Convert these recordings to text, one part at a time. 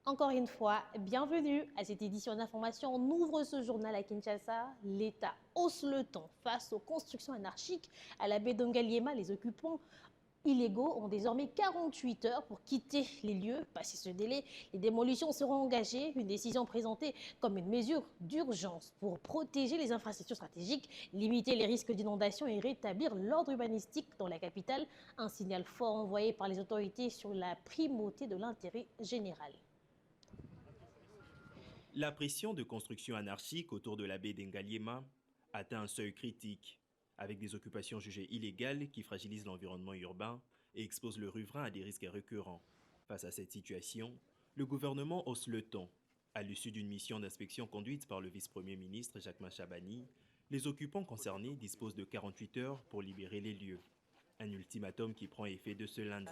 Encore une fois, bienvenue à cette édition d'information. On ouvre ce journal à Kinshasa. L'État hausse le ton face aux constructions anarchiques à la baie d'Ongaliema. Les occupants illégaux ont désormais 48 heures pour quitter les lieux. Passé ce délai, les démolitions seront engagées. Une décision présentée comme une mesure d'urgence pour protéger les infrastructures stratégiques, limiter les risques d'inondation et rétablir l'ordre urbanistique dans la capitale. Un signal fort envoyé par les autorités sur la primauté de l'intérêt général. La pression de construction anarchique autour de la baie d'Engaliema atteint un seuil critique, avec des occupations jugées illégales qui fragilisent l'environnement urbain et exposent le riverain à des risques récurrents. Face à cette situation, le gouvernement hausse le ton. À l'issue d'une mission d'inspection conduite par le vice-premier ministre Jacquemain Chabani, les occupants concernés disposent de 48 heures pour libérer les lieux. Un ultimatum qui prend effet de ce lundi.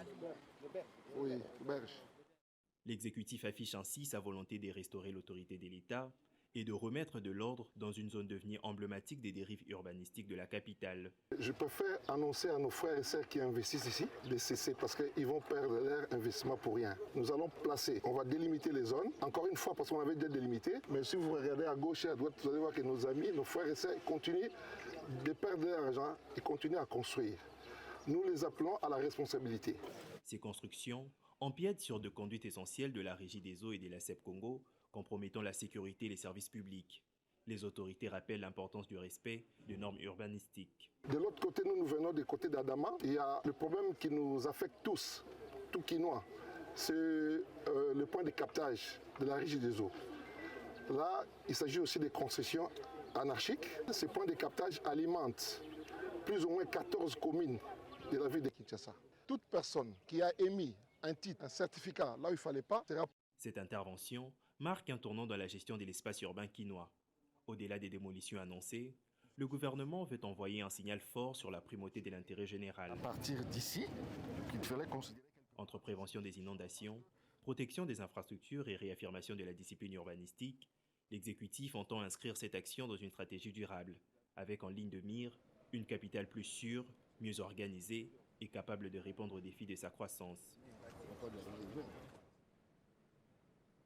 L'exécutif affiche ainsi sa volonté de restaurer l'autorité de l'État et de remettre de l'ordre dans une zone devenue emblématique des dérives urbanistiques de la capitale. Je préfère annoncer à nos frères et sœurs qui investissent ici de cesser parce qu'ils vont perdre leur investissement pour rien. Nous allons placer, on va délimiter les zones, encore une fois parce qu'on avait déjà délimité, mais si vous regardez à gauche et à droite, vous allez voir que nos amis, nos frères et sœurs continuent de perdre leur argent et continuent à construire. Nous les appelons à la responsabilité. Ces constructions empiètent sur deux conduites essentielles de la Régie des eaux et de la CEP Congo, compromettant la sécurité et les services publics. Les autorités rappellent l'importance du respect des normes urbanistiques. De l'autre côté, nous venons du côté d'Adama. Il y a le problème qui nous affecte tous, tout Kinois. C'est le point de captage de la Régie des eaux. Là, il s'agit aussi des concessions anarchiques. Ces points de captage alimentent plus ou moins 14 communes de la ville de Kinshasa. Toute personne qui a émis un titre, un certificat, là où il ne fallait pas, sera... Cette intervention marque un tournant dans la gestion de l'espace urbain quinois. Au-delà des démolitions annoncées, le gouvernement veut envoyer un signal fort sur la primauté de l'intérêt général. À partir d'ici, qu'il fallait considérer... Entre prévention des inondations, protection des infrastructures et réaffirmation de la discipline urbanistique, l'exécutif entend inscrire cette action dans une stratégie durable, avec en ligne de mire une capitale plus sûre, mieux organisée et capable de répondre aux défis de sa croissance.